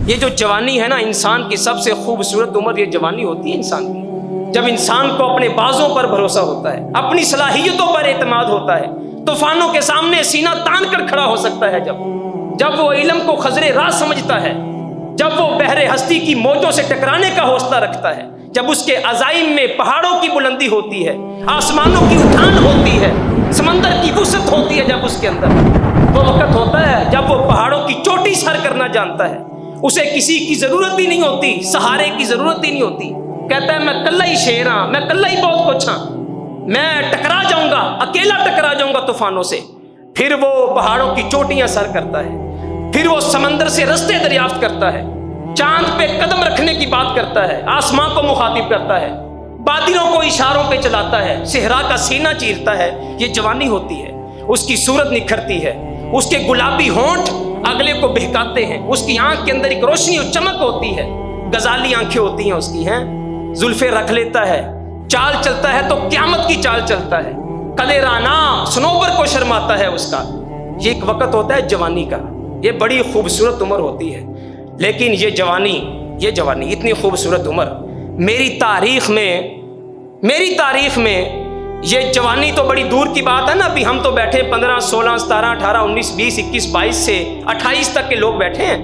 یہ جو جوانی ہے نا انسان کی سب سے خوبصورت عمر یہ جوانی ہوتی ہے انسان کی، جب انسان کو اپنے بازوں پر بھروسہ ہوتا ہے، اپنی صلاحیتوں پر اعتماد ہوتا ہے، طوفانوں کے سامنے سینہ تان کر کھڑا ہو سکتا ہے، جب وہ علم کو خضر راہ سمجھتا ہے، جب وہ بحر ہستی کی موجوں سے ٹکرانے کا حوصلہ رکھتا ہے، جب اس کے عزائم میں پہاڑوں کی بلندی ہوتی ہے، آسمانوں کی اٹھان ہوتی ہے، سمندر کی وسعت ہوتی ہے، جب اس کے اندر وہ وقت ہوتا ہے جب وہ پہاڑوں کی چوٹی سر کرنا جانتا ہے، اسے کسی کی ضرورت ہی نہیں ہوتی، سہارے کی ضرورت ہی نہیں ہوتی، کہتا ہے میں کلہ ہی شیر ہاں، میں کلہ ہی بہت کچھ ہاں، میں ٹکرا جاؤں گا، اکیلا ٹکرا جاؤں گا طوفانوں سے۔ پھر وہ پہاڑوں کی چوٹیاں سر کرتا ہے، پھر وہ سمندر سے رستے دریافت کرتا ہے، چاند پہ قدم رکھنے کی بات کرتا ہے، آسمان کو مخاطب کرتا ہے، بادلوں کو اشاروں پہ چلاتا ہے، صحرا کا سینہ چیرتا ہے۔ یہ جوانی ہوتی ہے، اس کی صورت نکھرتی ہے، اس کے گلابی ہونٹ اگلے کو بہکاتے ہیں، اس کی آنکھ کے اندر ایک روشنی اور چمک ہوتی ہے، غزالی آنکھیں ہوتی ہیں اس کی، ہیں زلفیں رکھ لیتا ہے، چال چلتا ہے تو قیامت کی چال چلتا ہے، کلے رانا سنوبر کو شرماتا ہے اس کا۔ یہ ایک وقت ہوتا ہے جوانی کا، یہ بڑی خوبصورت عمر ہوتی ہے، لیکن یہ جوانی اتنی خوبصورت عمر میری تاریخ میں یہ جوانی تو بڑی دور کی بات ہے نا، ابھی ہم تو بیٹھے 15 16 17 18 19 20 21 22 سے 28 تک کے لوگ بیٹھے ہیں۔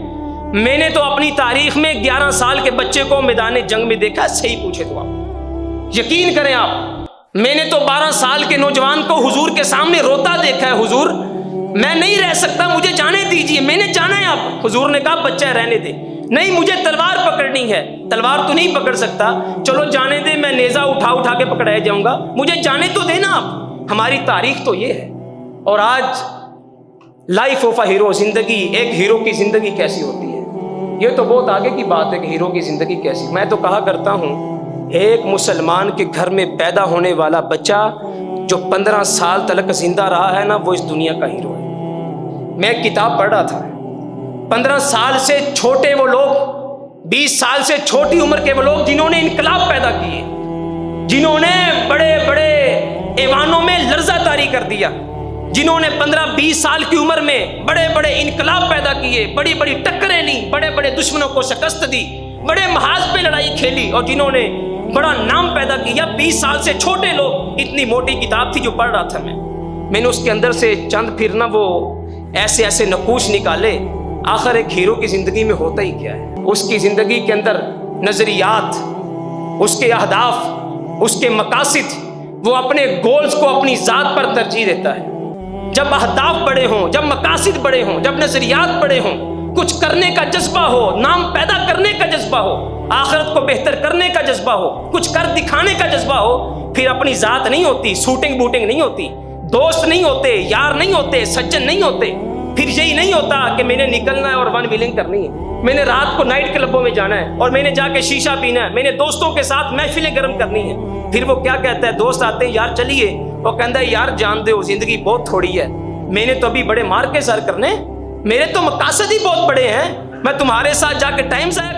میں نے تو اپنی تاریخ میں 11 سال کے بچے کو میدان جنگ میں دیکھا، صحیح پوچھے تو آپ یقین کریں آپ، میں نے تو 12 سال کے نوجوان کو حضور کے سامنے روتا دیکھا ہے، حضور میں نہیں رہ سکتا، مجھے جانے دیجیے، میں نے جانا ہے آپ۔ حضور نے کہا بچہ رہنے دے، نہیں مجھے تلوار پکڑنی ہے۔ تلوار تو نہیں پکڑ سکتا، چلو جانے دے، میں نیزہ اٹھا کے پکڑایا جاؤں گا، مجھے جانے تو دینا آپ۔ ہماری تاریخ تو یہ ہے۔ اور آج لائف آف اے ہیرو، زندگی ایک ہیرو کی زندگی کیسی ہوتی ہے، یہ تو بہت آگے کی بات ہے کہ ہیرو کی زندگی کیسی۔ میں تو کہا کرتا ہوں ایک مسلمان کے گھر میں پیدا ہونے والا بچہ جو 15 سال تلک زندہ رہا ہے نا، وہ اس دنیا کا ہیرو ہے۔ میں ایک کتاب پڑھ رہا تھا، 15 سال سے چھوٹے وہ لوگ، 20 سال سے چھوٹی عمر کے وہ لوگ جنہوں نے انقلاب پیدا کیے، جنہوں نے بڑے بڑے ایوانوں میں لرزہ طاری کر دیا، جنہوں نے 15-20 سال کی عمر میں بڑے بڑے انقلاب پیدا کیے، بڑی بڑی ٹکریں لی، بڑے بڑے دشمنوں کو شکست دی، بڑے محاذ پہ لڑائی کھیلی، اور جنہوں نے بڑا نام پیدا کیا، 20 سال سے چھوٹے لوگ۔ اتنی موٹی کتاب تھی جو پڑھ رہا تھا میں نے اس کے اندر سے چند پھر نا وہ ایسے نقوش نکالے، آخر ایک ہیرو کی زندگی میں ہوتا ہی کیا ہے۔ اس کی زندگی کے اندر نظریات، اس کے اہداف، اس کے مقاصد، وہ اپنے گولز کو اپنی ذات پر ترجیح دیتا ہے۔ جب اہداف بڑے ہوں، جب مقاصد بڑے ہوں، جب نظریات بڑے ہوں، کچھ کرنے کا جذبہ ہو، نام پیدا کرنے کا جذبہ ہو، آخرت کو بہتر کرنے کا جذبہ ہو، کچھ کر دکھانے کا جذبہ ہو، پھر اپنی ذات نہیں ہوتی، سوٹنگ بوٹنگ نہیں ہوتی، دوست نہیں ہوتے، یار نہیں ہوتے، سجن نہیں ہوتے، پھر یہی نہیں ہوتا کہ میں نے نکلنا ہے اور ون ویلنگ کرنی ہے، میں نے رات کو نائٹ کلبوں میں جانا ہے اور میں نے جا کے شیشہ پینا ہے، میں نے دوستوں کے ساتھ محفلیں گرم کرنی ہے۔ پھر وہ کیا کہتا ہے، دوست آتے ہیں یار چلیے، وہ کہتا ہے یار جان دے زندگی بہت تھوڑی ہے، میں نے تو ابھی بڑے مار کے سر کرنے، میرے تو مقاصد ہی بہت بڑے ہیں، میں تمہارے ساتھ جا کے ٹائم ضائع